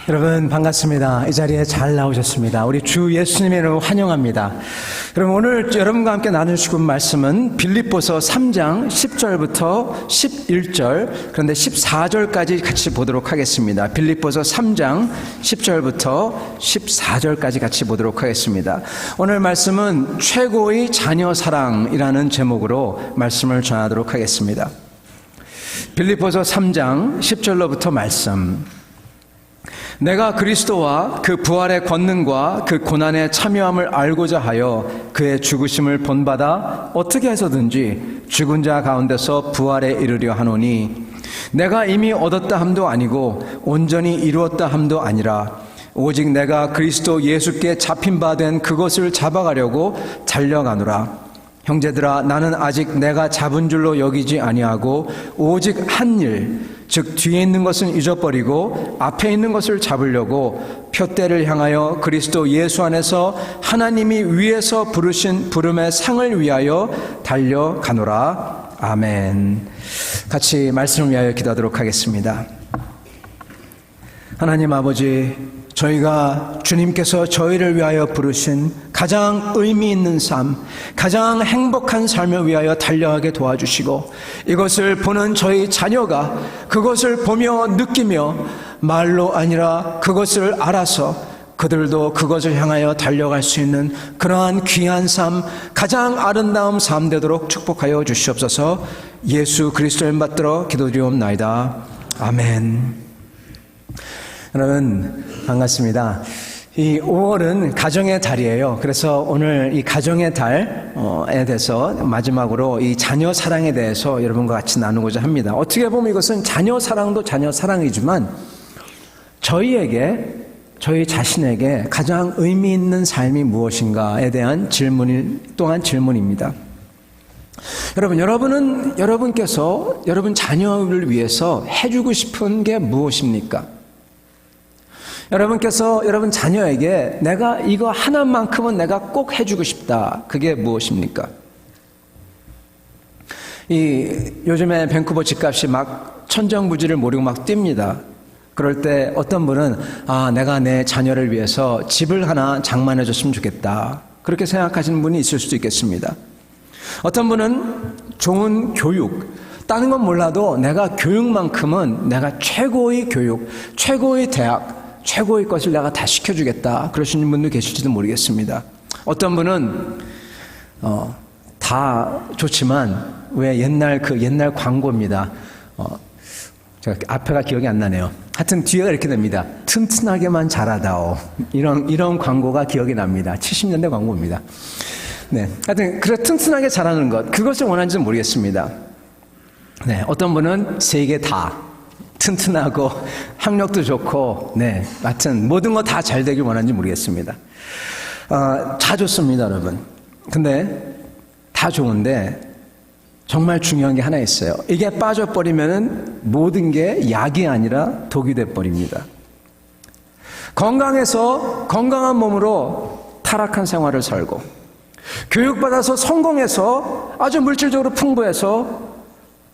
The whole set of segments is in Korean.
여러분 반갑습니다. 이 자리에 잘 나오셨습니다. 우리 주 예수님의 이름으로 환영합니다. 여러분 오늘 여러분과 함께 나누시고 말씀은 빌립보서 3장 10절부터 11절 그런데 14절까지 같이 보도록 하겠습니다. 빌립보서 3장 10절부터 14절까지 같이 보도록 하겠습니다. 오늘 말씀은 최고의 자녀 사랑이라는 제목으로 말씀을 전하도록 하겠습니다. 빌립보서 3장 10절로부터 말씀. 내가 그리스도와 그 부활의 권능과 그 고난의 참여함을 알고자 하여 그의 죽으심을 본받아 어떻게 해서든지 죽은 자 가운데서 부활에 이르려 하노니 내가 이미 얻었다 함도 아니고 온전히 이루었다 함도 아니라 오직 내가 그리스도 예수께 잡힌 바 된 그것을 잡아가려고 달려가노라. 형제들아, 나는 아직 내가 잡은 줄로 여기지 아니하고 오직 한 일, 즉 뒤에 있는 것은 잊어버리고 앞에 있는 것을 잡으려고 표대를 향하여 그리스도 예수 안에서 하나님이 위에서 부르신 부름의 상을 위하여 달려가노라. 아멘. 같이 말씀을 위하여 기도하도록 하겠습니다. 하나님 아버지, 저희가 주님께서 저희를 위하여 부르신 가장 의미 있는 삶, 가장 행복한 삶을 위하여 달려가게 도와주시고 이것을 보는 저희 자녀가 그것을 보며 느끼며 말로 아니라 그것을 알아서 그들도 그것을 향하여 달려갈 수 있는 그러한 귀한 삶, 가장 아름다운 삶 되도록 축복하여 주시옵소서. 예수 그리스도의 이름 받들어 기도드리옵나이다. 아멘. 여러분 반갑습니다. 이 5월은 가정의 달이에요. 그래서 오늘 이 가정의 달에 대해서 마지막으로 이 자녀 사랑에 대해서 여러분과 같이 나누고자 합니다. 어떻게 보면 이것은 자녀 사랑도 자녀 사랑이지만 저희에게, 저희 자신에게 가장 의미 있는 삶이 무엇인가에 대한 질문이 또한 질문입니다. 여러분은 여러분께서 여러분 자녀를 위해서 해주고 싶은 게 무엇입니까? 여러분께서 여러분 자녀에게 내가 이거 하나만큼은 내가 꼭 해주고 싶다. 그게 무엇입니까? 요즘에 밴쿠버 집값이 막 천정부지를 모르고 막 뜁니다. 그럴 때 어떤 분은 내가 내 자녀를 위해서 집을 하나 장만해 줬으면 좋겠다. 그렇게 생각하시는 분이 있을 수도 있겠습니다. 어떤 분은 좋은 교육, 다른 건 몰라도 내가 교육만큼은 내가 최고의 교육, 최고의 대학, 최고의 것을 내가 다 시켜주겠다. 그러시는 분도 계실지도 모르겠습니다. 어떤 분은 다 좋지만 왜 옛날 광고입니다. 제가 앞에가 기억이 안 나네요. 하여튼 뒤에가 이렇게 됩니다. 튼튼하게만 자라다오. 이런 광고가 기억이 납니다. 70년대 광고입니다. 네, 하여튼 그래 튼튼하게 자라는 것, 그것을 원하는지는 모르겠습니다. 네, 어떤 분은 세 개 다. 튼튼하고 학력도 좋고 하여튼 모든 거 다 잘 되길 원하는지 모르겠습니다. 다 좋습니다, 여러분. 근데 다 좋은데 정말 중요한 게 하나 있어요. 이게 빠져버리면은 모든 게 약이 아니라 독이 돼버립니다. 건강한 몸으로 타락한 생활을 살고 교육받아서 성공해서 아주 물질적으로 풍부해서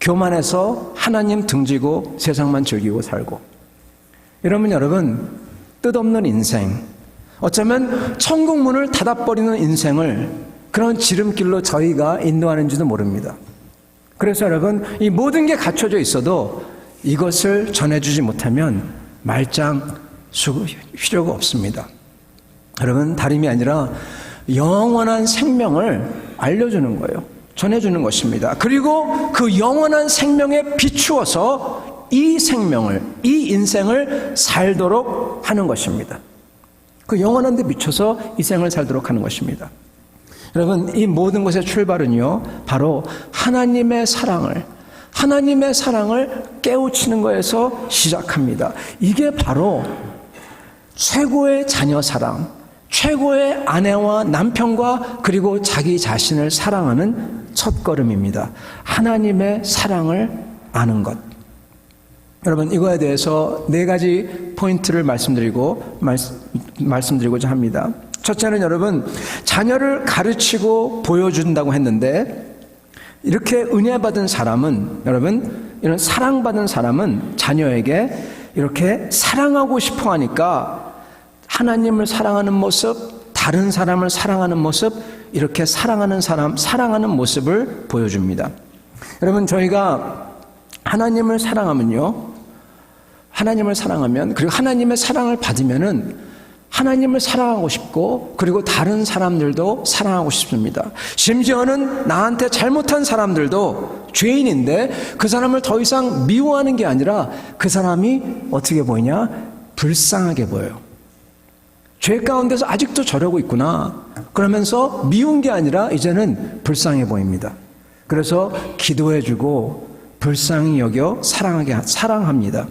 교만해서 하나님 등지고 세상만 즐기고 살고 이러면 여러분 뜻없는 인생, 어쩌면 천국문을 닫아버리는 인생을 그런 지름길로 저희가 인도하는지도 모릅니다. 그래서 여러분 이 모든 게 갖춰져 있어도 이것을 전해주지 못하면 말짱 필요가 없습니다. 여러분 다름이 아니라 영원한 생명을 알려주는 거예요. 전해주는 것입니다. 그리고 그 영원한 생명에 비추어서 이 인생을 살도록 하는 것입니다. 그 영원한 데 비춰서 이 생을 살도록 하는 것입니다. 여러분 이 모든 것의 출발은요 바로 하나님의 사랑을 깨우치는 것에서 시작합니다. 이게 바로 최고의 자녀 사랑, 최고의 아내와 남편과 그리고 자기 자신을 사랑하는 첫걸음입니다. 하나님의 사랑을 아는 것. 여러분 이거에 대해서 4가지 포인트를 말씀드리고자 합니다. 첫째는 여러분 자녀를 가르치고 보여준다고 했는데 이렇게 은혜 받은 사람은 여러분 이런 사랑받은 사람은 자녀에게 이렇게 사랑하고 싶어 하니까 하나님을 사랑하는 모습, 다른 사람을 사랑하는 모습, 이렇게 사랑하는 모습을 보여줍니다. 여러분, 저희가 하나님을 사랑하면요, 하나님을 사랑하면, 그리고 하나님의 사랑을 받으면은 하나님을 사랑하고 싶고, 그리고 다른 사람들도 사랑하고 싶습니다. 심지어는 나한테 잘못한 사람들도 죄인인데 그 사람을 더 이상 미워하는 게 아니라 그 사람이 어떻게 보이냐? 불쌍하게 보여요. 죄 가운데서 아직도 저러고 있구나. 그러면서 미운 게 아니라 이제는 불쌍해 보입니다. 그래서 기도해주고 불쌍히 여겨 사랑합니다.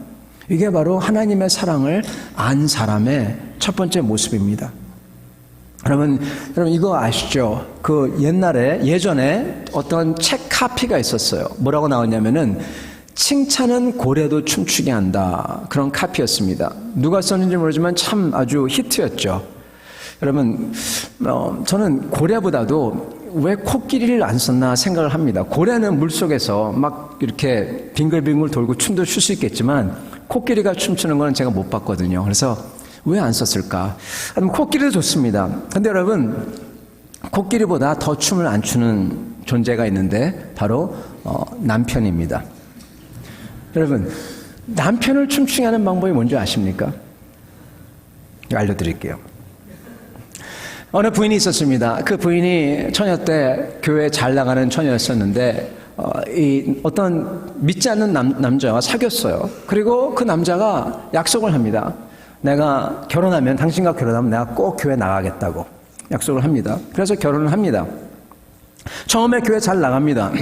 이게 바로 하나님의 사랑을 안 사람의 첫 번째 모습입니다. 여러분 이거 아시죠? 그 예전에 어떤 책 카피가 있었어요. 뭐라고 나왔냐면은 칭찬은 고래도 춤추게 한다. 그런 카피였습니다. 누가 썼는지 모르지만 참 아주 히트였죠. 여러분, 저는 고래보다도 왜 코끼리를 안 썼나 생각을 합니다. 고래는 물속에서 막 이렇게 빙글빙글 돌고 춤도 출 수 있겠지만 코끼리가 춤추는 건 제가 못 봤거든요. 그래서 왜 안 썼을까? 코끼리도 좋습니다. 근데 여러분, 코끼리보다 더 춤을 안 추는 존재가 있는데 바로 남편입니다. 여러분, 남편을 춤추게 하는 방법이 뭔지 아십니까? 알려드릴게요. 어느 부인이 있었습니다. 그 부인이 처녀 때 교회에 잘 나가는 처녀였었는데 어떤 믿지 않는 남자와 사귀었어요. 그리고 그 남자가 약속을 합니다. 내가 결혼하면, 당신과 결혼하면 내가 꼭 교회 나가겠다고 약속을 합니다. 그래서 결혼을 합니다. 처음에 교회 잘 나갑니다.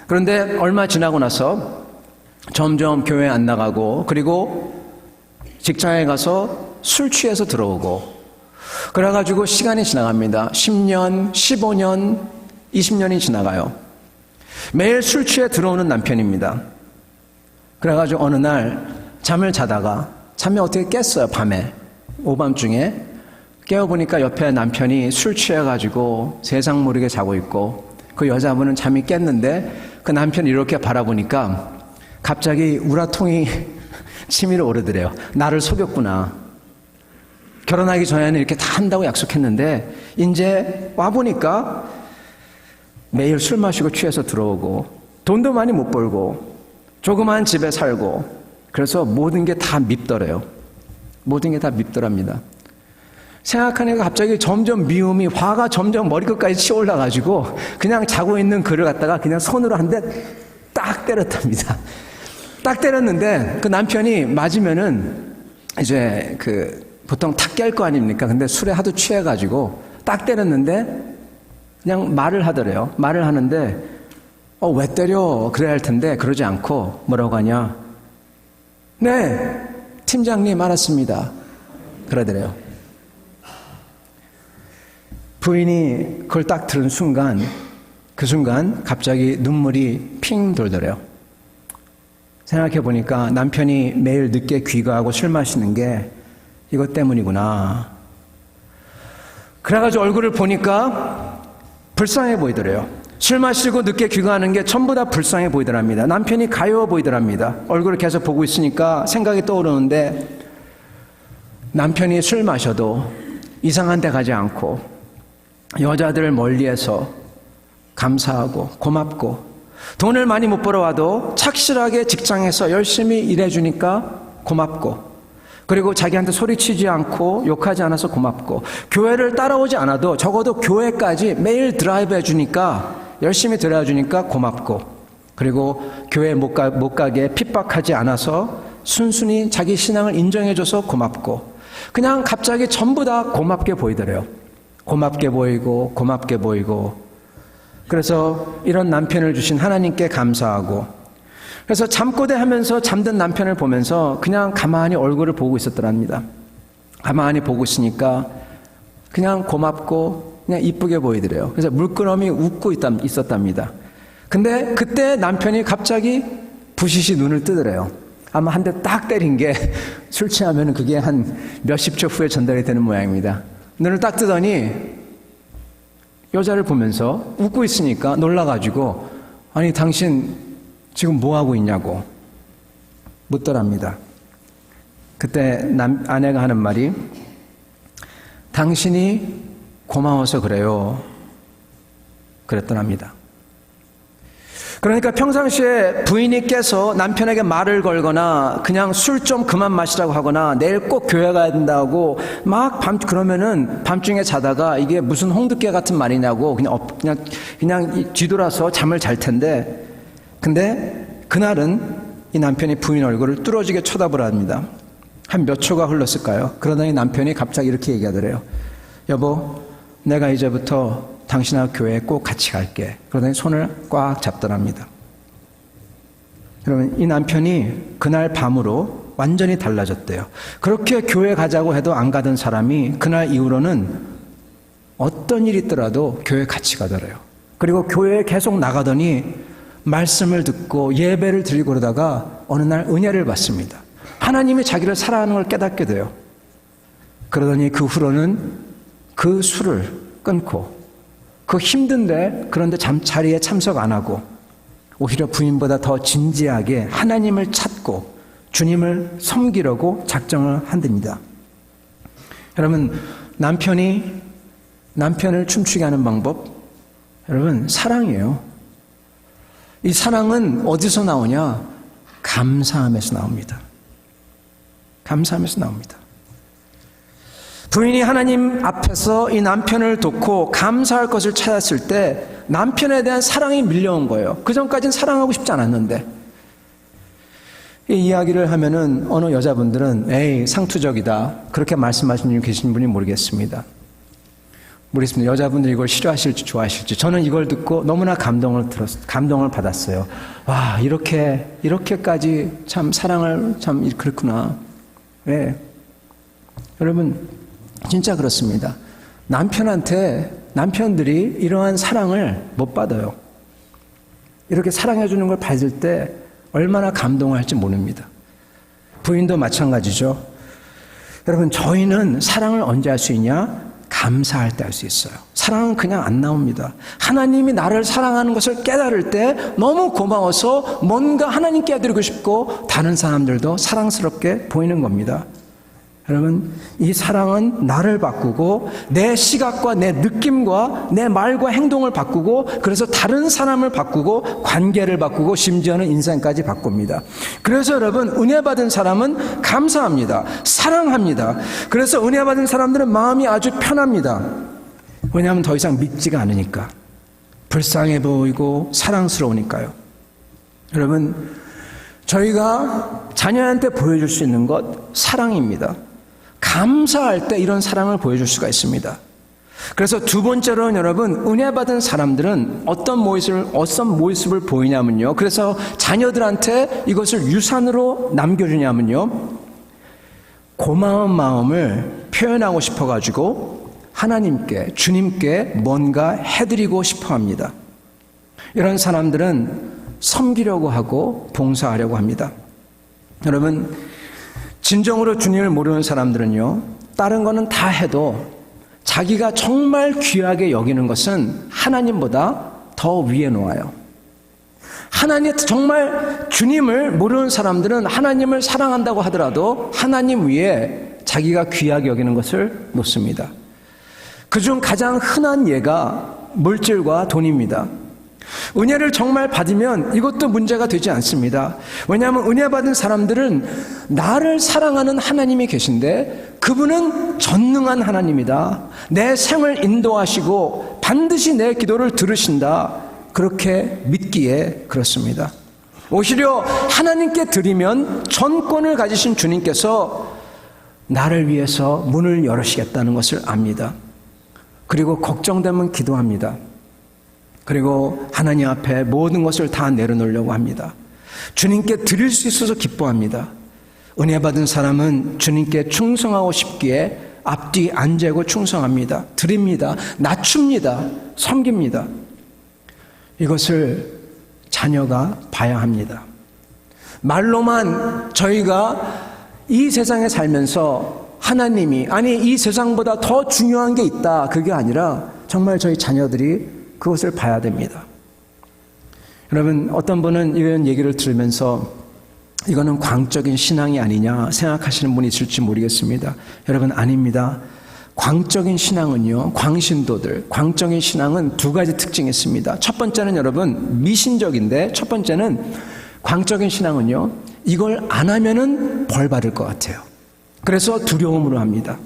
그런데 얼마 지나고 나서 점점 교회 안 나가고, 그리고 직장에 가서 술 취해서 들어오고, 그래가지고 시간이 지나갑니다. 10년, 15년, 20년이 지나가요. 매일 술 취해 들어오는 남편입니다. 그래가지고 어느 날 잠을 자다가 잠이 어떻게 깼어요. 밤에, 오밤중에 깨어보니까 옆에 남편이 술 취해가지고 세상 모르게 자고 있고, 그 여자분은 잠이 깼는데 그 남편이 이렇게 바라보니까 갑자기 우라통이 치밀어 오르더래요. 나를 속였구나. 결혼하기 전에는 이렇게 다 한다고 약속했는데 이제 와보니까 매일 술 마시고 취해서 들어오고, 돈도 많이 못 벌고, 조그만 집에 살고, 그래서 모든 게 다 밉더래요. 모든 게 다 밉더랍니다. 생각하니까 갑자기 점점 미움이, 화가 점점 머리끝까지 치올라가지고 그냥 자고 있는 그를 갖다가 그냥 손으로 한 대 딱 때렸답니다. 딱 때렸는데 그 남편이 맞으면은 이제 보통 탁 깰 거 아닙니까? 근데 술에 하도 취해가지고 딱 때렸는데 그냥 말을 하더래요. 말을 하는데 왜 때려? 그래야 할 텐데 그러지 않고 뭐라고 하냐? 네, 팀장님 알았습니다. 그러더래요. 부인이 그걸 딱 들은 순간, 그 순간 갑자기 눈물이 핑 돌더래요. 생각해 보니까 남편이 매일 늦게 귀가하고 술 마시는 게 이것 때문이구나. 그래가지고 얼굴을 보니까 불쌍해 보이더래요. 술 마시고 늦게 귀가하는 게 전부 다 불쌍해 보이더랍니다. 남편이 가여워 보이더랍니다. 얼굴을 계속 보고 있으니까 생각이 떠오르는데, 남편이 술 마셔도 이상한 데 가지 않고 여자들을 멀리해서 감사하고 고맙고, 돈을 많이 못 벌어와도 착실하게 직장에서 열심히 일해주니까 고맙고, 그리고 자기한테 소리치지 않고 욕하지 않아서 고맙고, 교회를 따라오지 않아도 적어도 교회까지 매일 드라이브 해주니까, 열심히 들어주니까 고맙고, 그리고 교회 못 가게 핍박하지 않아서 순순히 자기 신앙을 인정해줘서 고맙고, 그냥 갑자기 전부 다 고맙게 보이더래요. 고맙게 보이고 고맙게 보이고. 그래서 이런 남편을 주신 하나님께 감사하고, 그래서 잠꼬대 하면서 잠든 남편을 보면서 그냥 가만히 얼굴을 보고 있었더랍니다. 가만히 보고 있으니까 그냥 고맙고 그냥 이쁘게 보이더래요. 그래서 물끄러미 웃고 있었답니다. 근데 그때 남편이 갑자기 부시시 눈을 뜨더래요. 아마 한 대 딱 때린 게 술 취하면 그게 한 몇십 초 후에 전달이 되는 모양입니다. 눈을 딱 뜨더니 여자를 보면서 웃고 있으니까 놀라가지고, 아니 당신 지금 뭐하고 있냐고 묻더랍니다. 그때 아내가 하는 말이 당신이 고마워서 그래요. 그랬더랍니다. 그러니까 평상시에 부인이 깨서 남편에게 말을 걸거나 그냥 술 좀 그만 마시라고 하거나 내일 꼭 교회 가야 된다고 막 그러면은 밤중에 자다가 이게 무슨 홍두깨 같은 말이냐고 그냥 뒤돌아서 잠을 잘 텐데, 근데 그날은 이 남편이 부인 얼굴을 뚫어지게 쳐다보랍니다. 한 몇 초가 흘렀을까요? 그러더니 남편이 갑자기 이렇게 얘기하더래요. 여보, 내가 이제부터 당신하고 교회에 꼭 같이 갈게. 그러더니 손을 꽉 잡더랍니다. 여러분, 이 남편이 그날 밤으로 완전히 달라졌대요. 그렇게 교회 가자고 해도 안 가던 사람이 그날 이후로는 어떤 일이 있더라도 교회 같이 가더래요. 그리고 교회에 계속 나가더니 말씀을 듣고 예배를 드리고 그러다가 어느 날 은혜를 받습니다. 하나님이 자기를 사랑하는 걸 깨닫게 돼요. 그러더니 그 후로는 그 술을 끊고 그 힘든데 그런데 잠자리에 참석 안 하고 오히려 부인보다 더 진지하게 하나님을 찾고 주님을 섬기려고 작정을 한답니다. 여러분, 남편을 춤추게 하는 방법, 여러분, 사랑이에요. 이 사랑은 어디서 나오냐? 감사함에서 나옵니다. 감사함에서 나옵니다. 부인이 하나님 앞에서 이 남편을 돕고 감사할 것을 찾았을 때 남편에 대한 사랑이 밀려온 거예요. 그 전까지는 사랑하고 싶지 않았는데, 이 이야기를 하면은 어느 여자분들은 에이 상투적이다 그렇게 말씀하시는 분이 계신 분이 모르겠습니다. 여자분들이 이걸 싫어하실지 좋아하실지. 저는 이걸 듣고 너무나 감동을 받았어요. 와, 이렇게까지 참 사랑을 참 그렇구나. 네. 여러분, 진짜 그렇습니다. 남편들이 이러한 사랑을 못 받아요. 이렇게 사랑해주는 걸 받을 때 얼마나 감동할지 모릅니다. 부인도 마찬가지죠. 여러분, 저희는 사랑을 언제 할 수 있냐? 감사할 때 할 수 있어요. 사랑은 그냥 안 나옵니다. 하나님이 나를 사랑하는 것을 깨달을 때 너무 고마워서 뭔가 하나님께 해드리고 싶고 다른 사람들도 사랑스럽게 보이는 겁니다. 여러분, 이 사랑은 나를 바꾸고 내 시각과 내 느낌과 내 말과 행동을 바꾸고 그래서 다른 사람을 바꾸고 관계를 바꾸고 심지어는 인생까지 바꿉니다. 그래서 여러분, 은혜 받은 사람은 감사합니다. 사랑합니다. 그래서 은혜 받은 사람들은 마음이 아주 편합니다. 왜냐하면 더 이상 믿지가 않으니까. 불쌍해 보이고 사랑스러우니까요. 여러분, 저희가 자녀한테 보여줄 수 있는 것, 사랑입니다. 감사할 때 이런 사랑을 보여줄 수가 있습니다. 그래서 두 번째로는 여러분, 은혜 받은 사람들은 어떤 모습을 보이냐면요. 그래서 자녀들한테 이것을 유산으로 남겨주냐면요. 고마운 마음을 표현하고 싶어가지고 하나님께, 주님께 뭔가 해드리고 싶어 합니다. 이런 사람들은 섬기려고 하고 봉사하려고 합니다. 여러분, 진정으로 주님을 모르는 사람들은요, 다른 거는 다 해도 자기가 정말 귀하게 여기는 것은 하나님보다 더 위에 놓아요. 정말 주님을 모르는 사람들은 하나님을 사랑한다고 하더라도 하나님 위에 자기가 귀하게 여기는 것을 놓습니다. 그중 가장 흔한 예가 물질과 돈입니다. 은혜를 정말 받으면 이것도 문제가 되지 않습니다. 왜냐하면 은혜 받은 사람들은 나를 사랑하는 하나님이 계신데 그분은 전능한 하나님이다. 내 생을 인도하시고 반드시 내 기도를 들으신다. 그렇게 믿기에 그렇습니다. 오히려 하나님께 드리면 전권을 가지신 주님께서 나를 위해서 문을 열으시겠다는 것을 압니다. 그리고 걱정되면 기도합니다. 그리고 하나님 앞에 모든 것을 다 내려놓으려고 합니다. 주님께 드릴 수 있어서 기뻐합니다. 은혜 받은 사람은 주님께 충성하고 싶기에 앞뒤 안 재고 충성합니다. 드립니다. 낮춥니다. 섬깁니다. 이것을 자녀가 봐야 합니다. 말로만 저희가 이 세상에 살면서 하나님이, 아니 이 세상보다 더 중요한 게 있다, 그게 아니라 정말 저희 자녀들이 그것을 봐야 됩니다. 여러분, 어떤 분은 이런 얘기를 들으면서 이거는 광적인 신앙이 아니냐 생각하시는 분이 있을지 모르겠습니다. 여러분, 아닙니다. 광적인 신앙은요, 광신도들, 광적인 신앙은 두 가지 특징이 있습니다. 첫 번째는 여러분 미신적인데, 첫 번째는 광적인 신앙은요, 이걸 안 하면은 벌 받을 것 같아요. 그래서 두려움으로 합니다.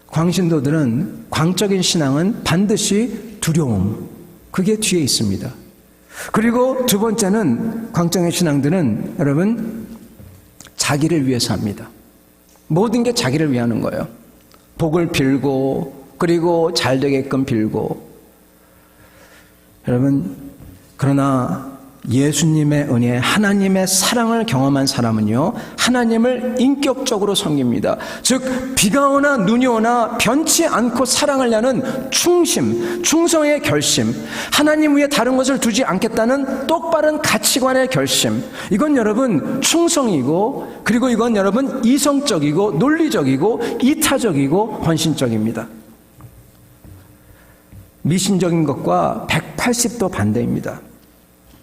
광신도들은, 광적인 신앙은 반드시 두려움, 그게 뒤에 있습니다. 그리고 두 번째는, 광적인 신앙들은 여러분 자기를 위해서 합니다. 모든 게 자기를 위하는 거예요. 복을 빌고, 그리고 잘 되게끔 빌고. 여러분, 그러나 예수님의 은혜, 하나님의 사랑을 경험한 사람은요, 하나님을 인격적으로 섬깁니다. 즉 비가 오나 눈이 오나 변치 않고 사랑을 하는 충심, 충성의 결심, 하나님 위에 다른 것을 두지 않겠다는 똑바른 가치관의 결심, 이건 여러분 충성이고, 그리고 이건 여러분 이성적이고 논리적이고 이타적이고 헌신적입니다. 미신적인 것과 180도 반대입니다.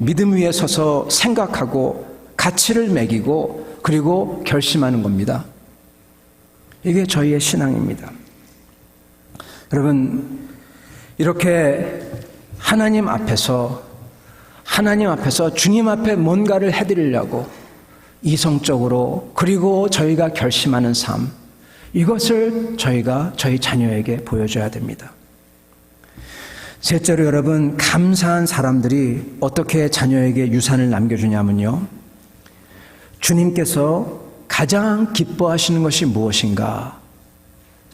믿음 위에 서서 생각하고 가치를 매기고 그리고 결심하는 겁니다. 이게 저희의 신앙입니다. 여러분, 이렇게 하나님 앞에서 주님 앞에 뭔가를 해드리려고 이성적으로, 그리고 저희가 결심하는 삶, 이것을 저희가 저희 자녀에게 보여줘야 됩니다. 셋째로 여러분, 감사한 사람들이 어떻게 자녀에게 유산을 남겨주냐면요, 주님께서 가장 기뻐하시는 것이 무엇인가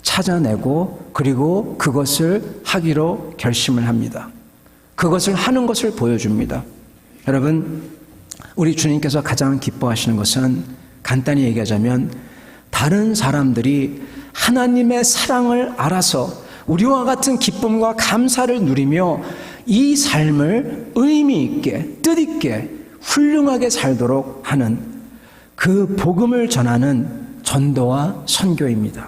찾아내고, 그리고 그것을 하기로 결심을 합니다. 그것을 하는 것을 보여줍니다. 여러분, 우리 주님께서 가장 기뻐하시는 것은 간단히 얘기하자면, 다른 사람들이 하나님의 사랑을 알아서 우리와 같은 기쁨과 감사를 누리며 이 삶을 의미 있게, 뜻있게, 훌륭하게 살도록 하는 그 복음을 전하는 전도와 선교입니다.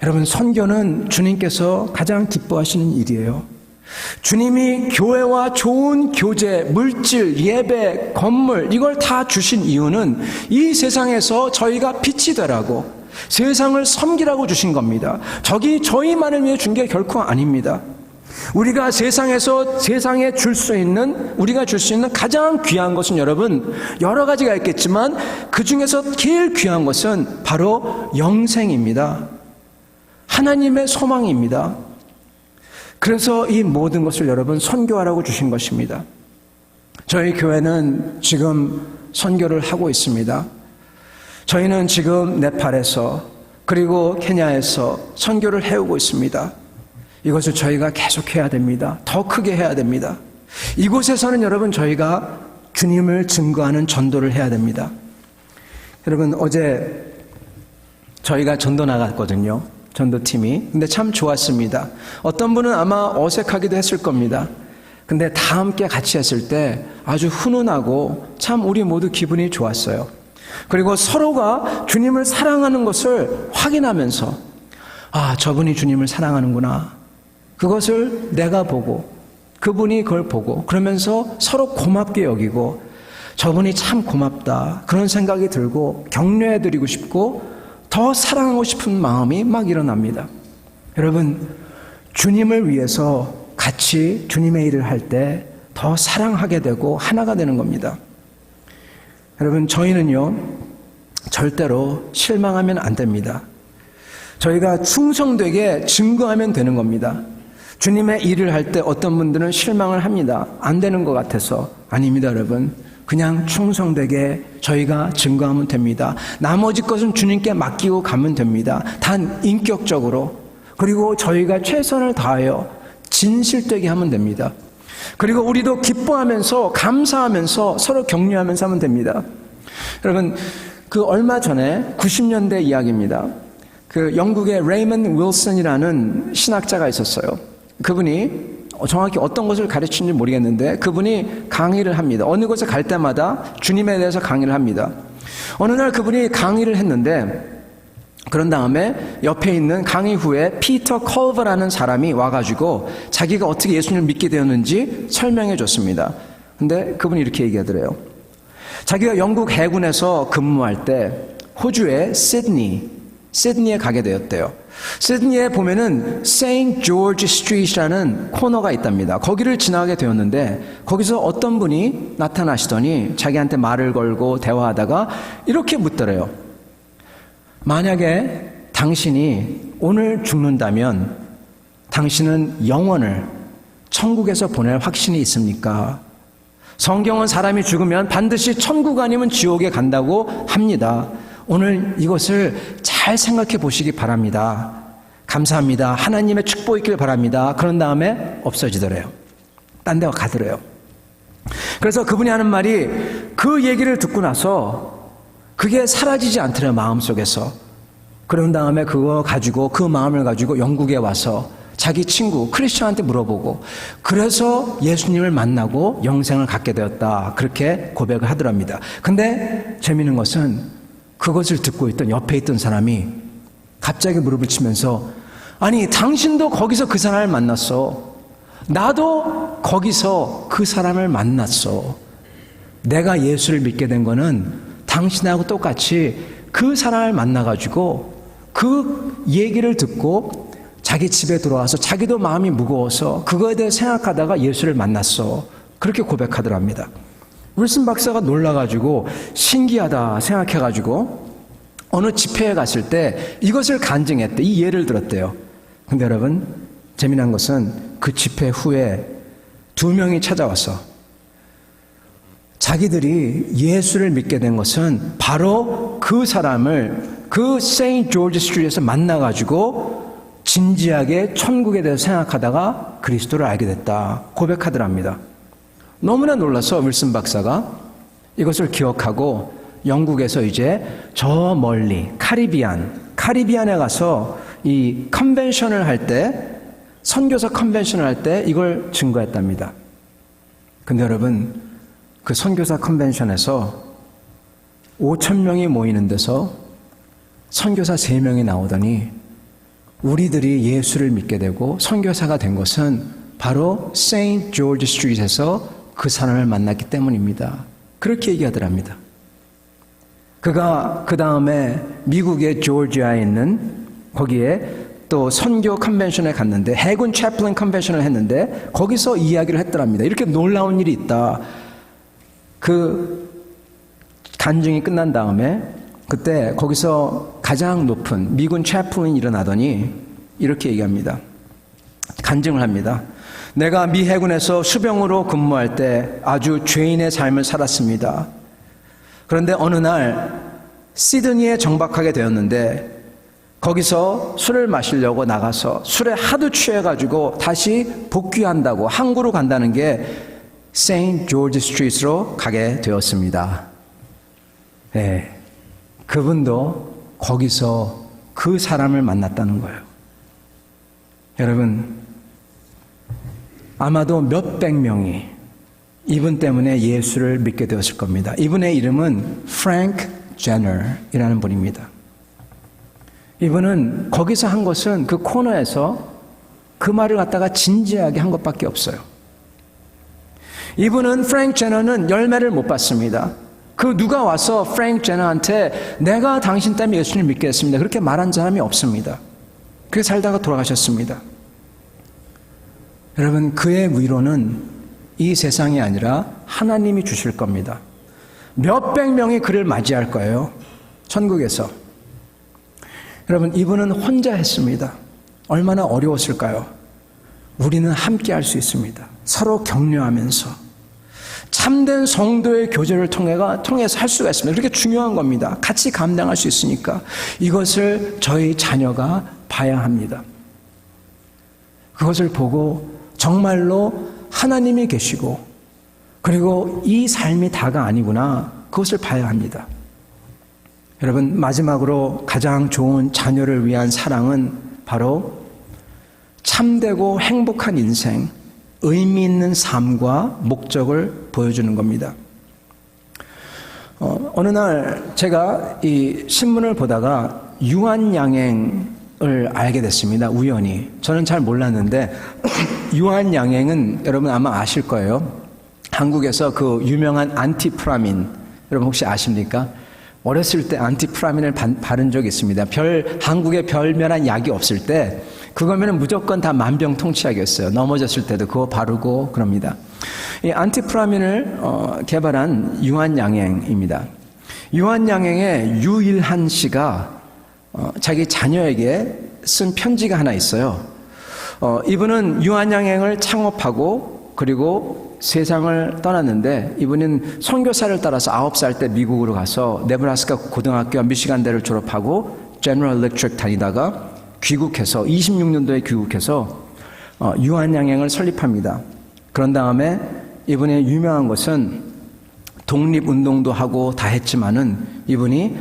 여러분, 선교는 주님께서 가장 기뻐하시는 일이에요. 주님이 교회와 좋은 교제, 물질, 예배, 건물, 이걸 다 주신 이유는 이 세상에서 저희가 빛이 되라고, 세상을 섬기라고 주신 겁니다. 저희만을 위해 준 게 결코 아닙니다. 우리가 세상에 줄 수 있는 가장 귀한 것은 여러분, 여러 가지가 있겠지만 그 중에서 제일 귀한 것은 바로 영생입니다. 하나님의 소망입니다. 그래서 이 모든 것을 여러분 선교하라고 주신 것입니다. 저희 교회는 지금 선교를 하고 있습니다. 저희는 지금 네팔에서, 그리고 케냐에서 선교를 해오고 있습니다. 이것을 저희가 계속해야 됩니다. 더 크게 해야 됩니다. 이곳에서는 여러분 저희가 주님을 증거하는 전도를 해야 됩니다. 여러분, 어제 저희가 전도 나갔거든요. 전도팀이. 근데 참 좋았습니다. 어떤 분은 아마 어색하기도 했을 겁니다. 근데 다 함께 같이 했을 때 아주 훈훈하고 참 우리 모두 기분이 좋았어요. 그리고 서로가 주님을 사랑하는 것을 확인하면서, 아, 저분이 주님을 사랑하는구나, 그것을 내가 보고 그분이 그걸 보고, 그러면서 서로 고맙게 여기고, 저분이 참 고맙다, 그런 생각이 들고 격려해드리고 싶고 더 사랑하고 싶은 마음이 막 일어납니다. 여러분, 주님을 위해서 같이 주님의 일을 할 때 더 사랑하게 되고 하나가 되는 겁니다. 여러분, 저희는요 절대로 실망하면 안 됩니다. 저희가 충성되게 증거하면 되는 겁니다. 주님의 일을 할 때 어떤 분들은 실망을 합니다. 안 되는 것 같아서. 아닙니다, 여러분. 그냥 충성되게 저희가 증거하면 됩니다. 나머지 것은 주님께 맡기고 가면 됩니다. 단 인격적으로, 그리고 저희가 최선을 다하여 진실되게 하면 됩니다. 그리고 우리도 기뻐하면서 감사하면서 서로 격려하면서 하면 됩니다. 여러분, 그 얼마 전에 90년대 이야기입니다. 그 영국의 레이먼드 윌슨이라는 신학자가 있었어요. 그분이 정확히 어떤 것을 가르치는지 모르겠는데 그분이 강의를 합니다. 어느 곳에 갈 때마다 주님에 대해서 강의를 합니다. 어느 날 그분이 강의를 했는데, 그런 다음에 옆에 있는 강의 후에 피터 컬버라는 사람이 와가지고 자기가 어떻게 예수님을 믿게 되었는지 설명해 줬습니다. 근데 그분이 이렇게 얘기하더래요. 자기가 영국 해군에서 근무할 때 호주의 시드니에 가게 되었대요. 시드니에 보면은 세인트 조지 스트리트라는 코너가 있답니다. 거기를 지나게 되었는데 거기서 어떤 분이 나타나시더니 자기한테 말을 걸고 대화하다가 이렇게 묻더래요. 만약에 당신이 오늘 죽는다면 당신은 영혼을 천국에서 보낼 확신이 있습니까? 성경은 사람이 죽으면 반드시 천국 아니면 지옥에 간다고 합니다. 오늘 이것을 잘 생각해 보시기 바랍니다. 감사합니다. 하나님의 축복이 있길 바랍니다. 그런 다음에 없어지더래요. 딴 데 가더래요. 그래서 그분이 하는 말이 그 얘기를 듣고 나서 그게 사라지지 않더래요. 마음속에서. 그런 다음에 그거 가지고 그 마음을 가지고 영국에 와서 자기 친구 크리스천한테 물어보고 그래서 예수님을 만나고 영생을 갖게 되었다. 그렇게 고백을 하더랍니다. 근데 재미있는 것은 그것을 듣고 있던 옆에 있던 사람이 갑자기 무릎을 치면서 아니 당신도 거기서 그 사람을 만났어. 나도 거기서 그 사람을 만났어. 내가 예수를 믿게 된 거는 당신하고 똑같이 그 사람을 만나가지고 그 얘기를 듣고 자기 집에 들어와서 자기도 마음이 무거워서 그거에 대해 생각하다가 예수를 만났어. 그렇게 고백하더랍니다. 윌슨 박사가 놀라가지고 신기하다 생각해가지고 어느 집회에 갔을 때 이것을 간증했대. 이 예를 들었대요. 근데 여러분 재미난 것은 그 집회 후에 2명이 찾아와서 자기들이 예수를 믿게 된 것은 바로 그 사람을 그 세인트 조지 스트리트에서 만나가지고 진지하게 천국에 대해서 생각하다가 그리스도를 알게 됐다 고백하더랍니다. 너무나 놀라서 윌슨 박사가 이것을 기억하고 영국에서 이제 저 멀리 카리비안에 가서 이 컨벤션을 할 때 선교사 컨벤션을 할 때 이걸 증거했답니다. 근데 여러분 그 선교사 컨벤션에서 5,000명이 모이는 데서 선교사 3명이 나오더니 우리들이 예수를 믿게 되고 선교사가 된 것은 바로 세인트 조지 스트리트에서 그 사람을 만났기 때문입니다. 그렇게 얘기하더랍니다. 그가 그 다음에 미국의 조지아에 있는 거기에 또 선교 컨벤션에 갔는데 해군 채플린 컨벤션을 했는데 거기서 이야기를 했더랍니다. 이렇게 놀라운 일이 있다. 그 간증이 끝난 다음에 그때 거기서 가장 높은 미군 채플린이 일어나더니 이렇게 얘기합니다. 간증을 합니다. 내가 미 해군에서 수병으로 근무할 때 아주 죄인의 삶을 살았습니다. 그런데 어느 날 시드니에 정박하게 되었는데 거기서 술을 마시려고 나가서 술에 하도 취해가지고 다시 복귀한다고 항구로 간다는 게 세인트 조지 스트리트로 가게 되었습니다. 네, 그분도 거기서 그 사람을 만났다는 거예요. 여러분 아마도 몇백 명이 이분 때문에 예수를 믿게 되었을 겁니다. 이분의 이름은 프랭크 제너이라는 분입니다. 이분은 거기서 한 것은 그 코너에서 그 말을 갖다가 진지하게 한 것밖에 없어요. 이분은 프랭크 제너는 열매를 못 받습니다. 그 누가 와서 프랭크 제너한테 내가 당신 때문에 예수님을 믿게 됐습니다. 그렇게 말한 사람이 없습니다. 그렇게 살다가 돌아가셨습니다. 여러분 그의 위로는 이 세상이 아니라 하나님이 주실 겁니다. 몇백 명이 그를 맞이할 거예요. 천국에서. 여러분 이분은 혼자 했습니다. 얼마나 어려웠을까요? 우리는 함께 할 수 있습니다. 서로 격려하면서 참된 성도의 교제를 통해서 할 수가 있습니다. 그렇게 중요한 겁니다. 같이 감당할 수 있으니까 이것을 저희 자녀가 봐야 합니다. 그것을 보고 정말로 하나님이 계시고 그리고 이 삶이 다가 아니구나 그것을 봐야 합니다. 여러분 마지막으로 가장 좋은 자녀를 위한 사랑은 바로 참되고 행복한 인생, 의미 있는 삶과 목적을 보여주는 겁니다. 어느 날 제가 이 신문을 보다가 유한양행을 알게 됐습니다. 우연히. 저는 잘 몰랐는데 유한양행은 여러분 아마 아실 거예요. 한국에서 그 유명한 안티프라민을 여러분 혹시 아십니까? 어렸을 때 안티프라민을 바른 적이 있습니다. 한국에 별면한 약이 없을 때 그거면 무조건 다 만병통치약이었어요. 넘어졌을 때도 그거 바르고 그럽니다. 이 안티프라민을 개발한 유한양행입니다. 유한양행의 유일한 씨가 자기 자녀에게 쓴 편지가 하나 있어요. 이분은 유한양행을 창업하고 그리고 세상을 떠났는데, 이분은 선교사를 따라서 9살 때 미국으로 가서 네브라스카 고등학교와 미시간대를 졸업하고 제너럴 일렉트릭 다니다가 귀국해서 26년도에 귀국해서 유한양행을 설립합니다. 그런 다음에 이분의 유명한 것은 독립운동도 하고 다 했지만은 이분이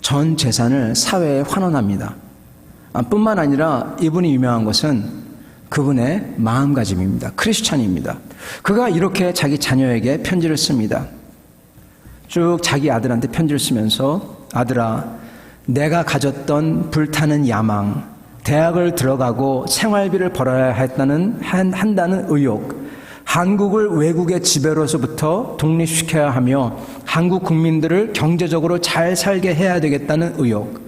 전 재산을 사회에 환원합니다. 뿐만 아니라 이분이 유명한 것은 그분의 마음가짐입니다. 크리스찬입니다. 그가 이렇게 자기 자녀에게 편지를 씁니다. 쭉 자기 아들한테 편지를 쓰면서, 아들아, 내가 가졌던 불타는 야망, 대학을 들어가고 생활비를 벌어야 한다는 의욕, 한국을 외국의 지배로서부터 독립시켜야 하며 한국 국민들을 경제적으로 잘 살게 해야 되겠다는 의욕,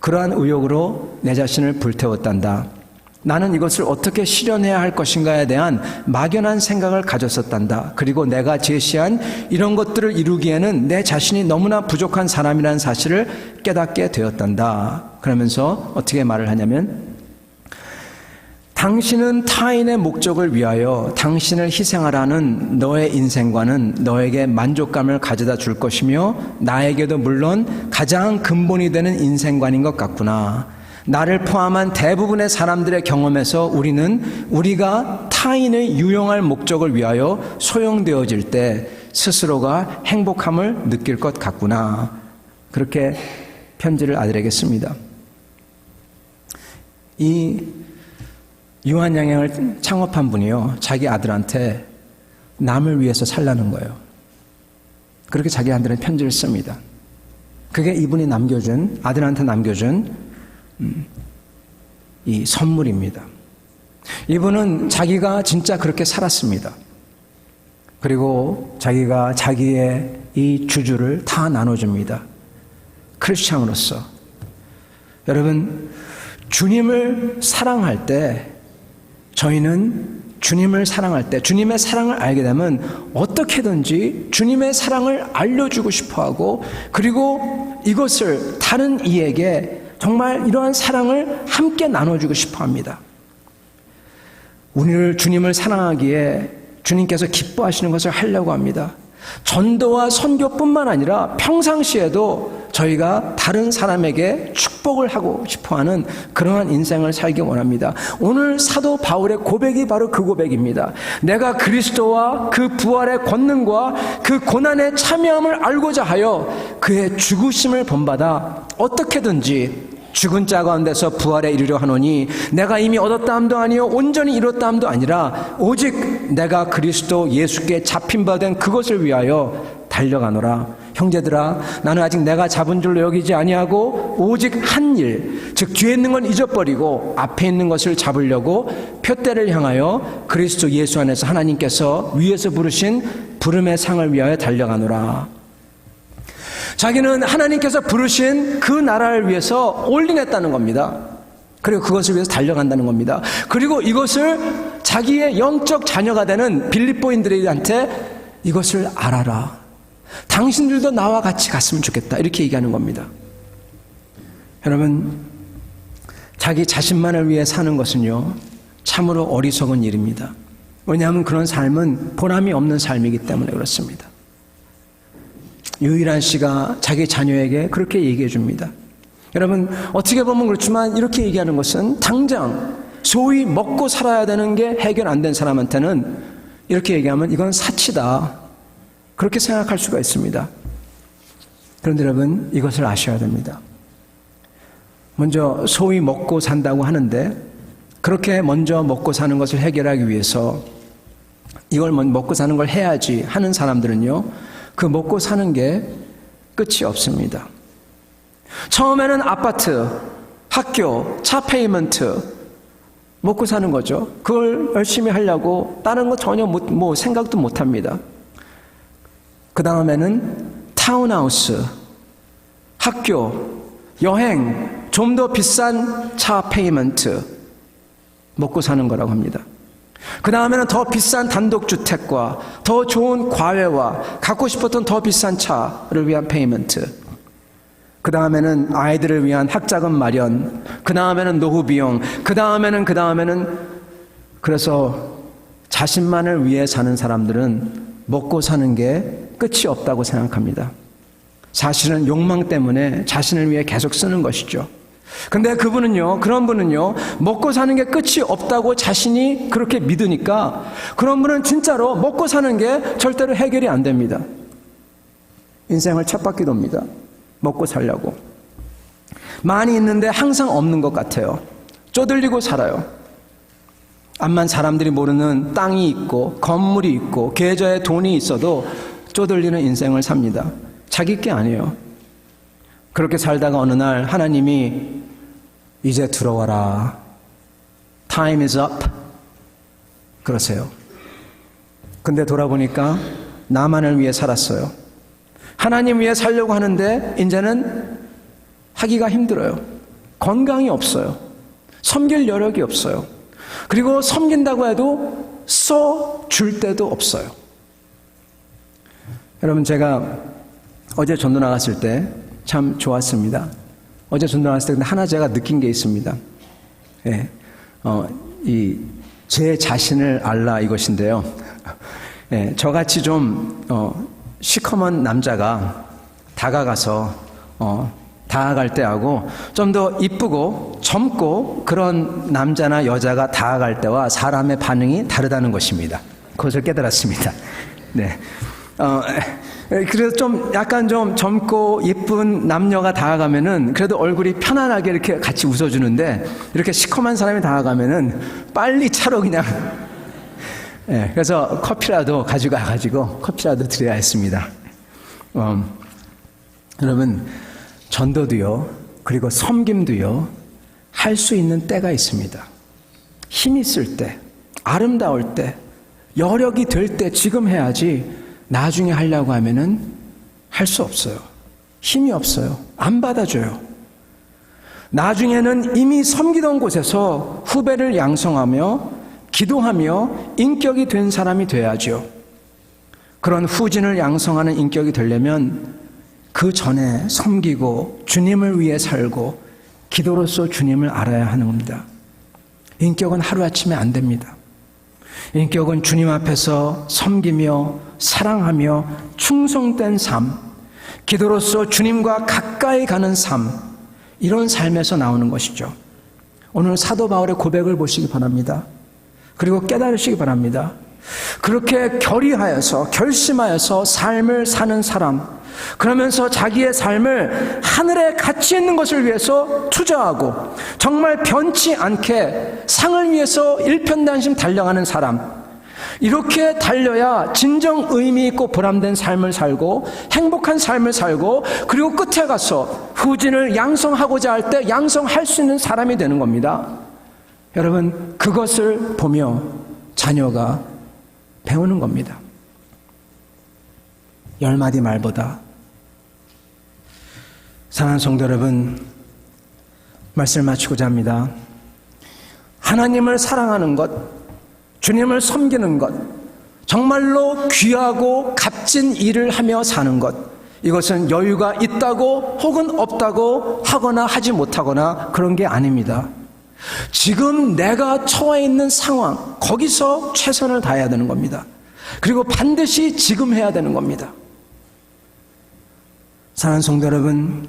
그러한 의욕으로 내 자신을 불태웠단다. 나는 이것을 어떻게 실현해야 할 것인가에 대한 막연한 생각을 가졌었단다. 그리고 내가 제시한 이런 것들을 이루기에는 내 자신이 너무나 부족한 사람이라는 사실을 깨닫게 되었단다. 그러면서 어떻게 말을 하냐면, 당신은 타인의 목적을 위하여 당신을 희생하라는 너의 인생관은 너에게 만족감을 가져다 줄 것이며 나에게도 물론 가장 근본이 되는 인생관인 것 같구나. 나를 포함한 대부분의 사람들의 경험에서 우리가 타인의 유용할 목적을 위하여 소용되어질 때 스스로가 행복함을 느낄 것 같구나. 그렇게 편지를 아들에게 씁니다. 이 유한양행을 창업한 분이요, 자기 아들한테 남을 위해서 살라는 거예요. 그렇게 자기 아들한테 편지를 씁니다. 그게 이분이 아들한테 남겨준 이 선물입니다. 이분은 자기가 진짜 그렇게 살았습니다. 그리고 자기가 자기의 이 주주를 다 나눠줍니다. 크리스찬으로서. 여러분, 주님을 사랑할 때, 저희는 주님을 사랑할 때, 주님의 사랑을 알게 되면 어떻게든지 주님의 사랑을 알려주고 싶어하고, 그리고 이것을 다른 이에게 정말 이러한 사랑을 함께 나눠주고 싶어합니다. 우리를 주님을 사랑하기에 주님께서 기뻐하시는 것을 하려고 합니다. 전도와 선교뿐만 아니라 평상시에도 저희가 다른 사람에게 축복을 하고 싶어하는 그러한 인생을 살기 원합니다. 오늘 사도 바울의 고백이 바로 그 고백입니다. 내가 그리스도와 그 부활의 권능과 그 고난의 참여함을 알고자 하여 그의 죽으심을 본받아 어떻게든지 죽은 자 가운데서 부활에 이르려 하노니 내가 이미 얻었다 함도 아니요 온전히 이뤘다 함도 아니라 오직 내가 그리스도 예수께 잡힌 바 된 그것을 위하여 달려가노라. 형제들아, 나는 아직 내가 잡은 줄로 여기지 아니하고 오직 한 일, 즉 뒤에 있는 건 잊어버리고 앞에 있는 것을 잡으려고 표대를 향하여 그리스도 예수 안에서 하나님께서 위에서 부르신 부름의 상을 위하여 달려가노라. 자기는 하나님께서 부르신 그 나라를 위해서 올인했다는 겁니다. 그리고 그것을 위해서 달려간다는 겁니다. 그리고 이것을 자기의 영적 자녀가 되는 빌립보인들한테 이것을 알아라. 당신들도 나와 같이 갔으면 좋겠다. 이렇게 얘기하는 겁니다. 여러분, 자기 자신만을 위해 사는 것은요, 참으로 어리석은 일입니다. 왜냐하면 그런 삶은 보람이 없는 삶이기 때문에 그렇습니다. 유일한 씨가 자기 자녀에게 그렇게 얘기해 줍니다. 여러분, 어떻게 보면 그렇지만 이렇게 얘기하는 것은 당장 소위 먹고 살아야 되는 게 해결 안 된 사람한테는 이렇게 얘기하면 이건 사치다, 그렇게 생각할 수가 있습니다. 그런데 여러분, 이것을 아셔야 됩니다. 먼저 소위 먹고 산다고 하는데, 그렇게 먼저 먹고 사는 것을 해결하기 위해서 이걸 먹고 사는 걸 해야지 하는 사람들은요, 그 먹고 사는 게 끝이 없습니다. 처음에는 아파트, 학교, 차 페이먼트 먹고 사는 거죠. 그걸 열심히 하려고 다른 거 전혀 생각도 못 합니다. 그 다음에는 타운하우스, 학교, 여행, 좀 더 비싼 차 페이먼트, 먹고 사는 거라고 합니다. 그 다음에는 더 비싼 단독주택과 더 좋은 과외와 갖고 싶었던 더 비싼 차를 위한 페이먼트, 그 다음에는 아이들을 위한 학자금 마련, 그 다음에는 노후 비용, 그 다음에는 그래서 자신만을 위해 사는 사람들은 먹고 사는 게 끝이 없다고 생각합니다. 사실은 욕망 때문에 자신을 위해 계속 쓰는 것이죠. 근데 그런 분은요, 먹고 사는 게 끝이 없다고 자신이 그렇게 믿으니까 그런 분은 진짜로 먹고 사는 게 절대로 해결이 안 됩니다. 인생을 쳇바퀴 돕니다. 먹고 살려고. 많이 있는데 항상 없는 것 같아요. 쪼들리고 살아요. 암만 사람들이 모르는 땅이 있고 건물이 있고 계좌에 돈이 있어도 쪼들리는 인생을 삽니다. 자기 게 아니에요. 그렇게 살다가 어느 날 하나님이 이제 들어와라. Time is up. 그러세요. 근데 돌아보니까 나만을 위해 살았어요. 하나님 위해 살려고 하는데 이제는 하기가 힘들어요. 건강이 없어요. 섬길 여력이 없어요. 그리고 섬긴다고 해도 써줄 데도 없어요. 여러분, 제가 어제 전도 나갔을 때 참 좋았습니다. 어제 전도 나갔을 때 근데 하나 제가 느낀 게 있습니다. 예, 제 자신을 알라 이것인데요. 예, 저같이 좀 시커먼 남자가 다가가서 다가갈 때하고 좀 더 이쁘고 젊고 그런 남자나 여자가 다가갈 때와 사람의 반응이 다르다는 것입니다. 그것을 깨달았습니다. 네. 그래서 좀 약간 좀 젊고 예쁜 남녀가 다가가면은 그래도 얼굴이 편안하게 이렇게 같이 웃어주는데 이렇게 시커먼 사람이 다가가면은 빨리 차로 그냥 예, 그래서 커피라도 가지고 커피라도 드려야 했습니다. 여러분, 전도도요, 그리고 섬김도요, 할 수 있는 때가 있습니다. 힘이 있을 때, 아름다울 때, 여력이 될 때 지금 해야지 나중에 하려고 하면은 할 수 없어요. 힘이 없어요. 안 받아줘요. 나중에는 이미 섬기던 곳에서 후배를 양성하며 기도하며 인격이 된 사람이 돼야죠. 그런 후진을 양성하는 인격이 되려면 그 전에 섬기고 주님을 위해 살고 기도로서 주님을 알아야 하는 겁니다. 인격은 하루아침에 안 됩니다. 인격은 주님 앞에서 섬기며 사랑하며 충성된 삶, 기도로서 주님과 가까이 가는 삶, 이런 삶에서 나오는 것이죠. 오늘 사도 바울의 고백을 보시기 바랍니다. 그리고 깨달으시기 바랍니다. 그렇게 결심하여서 삶을 사는 사람, 그러면서 자기의 삶을 하늘에 가치 있는 것을 위해서 투자하고 정말 변치 않게 상을 위해서 일편단심 달려가는 사람, 이렇게 달려야 진정 의미 있고 보람된 삶을 살고 행복한 삶을 살고 그리고 끝에 가서 후진을 양성하고자 할 때 양성할 수 있는 사람이 되는 겁니다. 여러분, 그것을 보며 자녀가 배우는 겁니다. 10마디 말보다. 사랑하는 성도 여러분, 말씀을 마치고자 합니다. 하나님을 사랑하는 것, 주님을 섬기는 것, 정말로 귀하고 값진 일을 하며 사는 것, 이것은 여유가 있다고 혹은 없다고 하거나 하지 못하거나 그런 게 아닙니다. 지금 내가 처해 있는 상황, 거기서 최선을 다해야 되는 겁니다. 그리고 반드시 지금 해야 되는 겁니다. 사랑하는 성도 여러분,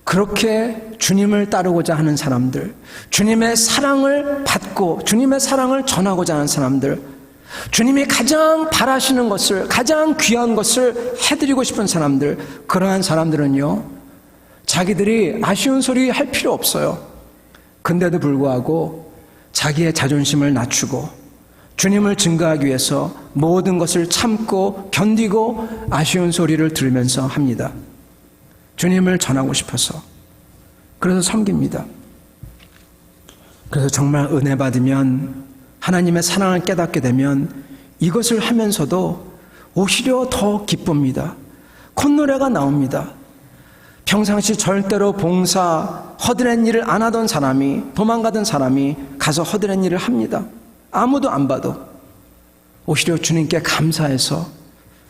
그렇게 주님을 따르고자 하는 사람들, 주님의 사랑을 받고 주님의 사랑을 전하고자 하는 사람들, 주님이 가장 바라시는 것을, 가장 귀한 것을 해드리고 싶은 사람들, 그러한 사람들은요, 자기들이 아쉬운 소리 할 필요 없어요. 근데도 불구하고 자기의 자존심을 낮추고 주님을 증거하기 위해서 모든 것을 참고 견디고 아쉬운 소리를 들으면서 합니다. 주님을 전하고 싶어서. 그래서 섬깁니다. 그래서 정말 은혜 받으면, 하나님의 사랑을 깨닫게 되면 이것을 하면서도 오히려 더 기쁩니다. 콧노래가 나옵니다. 평상시 절대로 봉사, 허드렛 일을 안 하던 사람이, 도망가던 사람이 가서 허드렛 일을 합니다. 아무도 안 봐도. 오히려 주님께 감사해서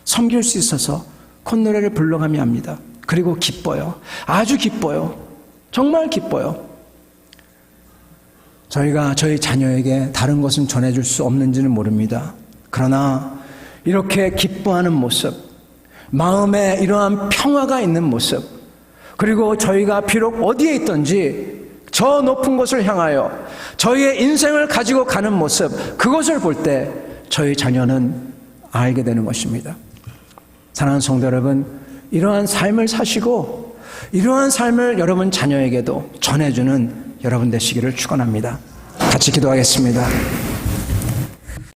섬길 수 있어서 콧노래를 불러가며 합니다. 그리고 기뻐요. 아주 기뻐요. 정말 기뻐요. 저희가 저희 자녀에게 다른 것은 전해줄 수 없는지는 모릅니다. 그러나 이렇게 기뻐하는 모습, 마음에 이러한 평화가 있는 모습, 그리고 저희가 비록 어디에 있든지 저 높은 곳을 향하여 저희의 인생을 가지고 가는 모습, 그것을 볼 때 저희 자녀는 알게 되는 것입니다. 사랑하는 성도 여러분, 이러한 삶을 사시고 이러한 삶을 여러분 자녀에게도 전해주는 여러분 되시기를 축원합니다. 같이 기도하겠습니다.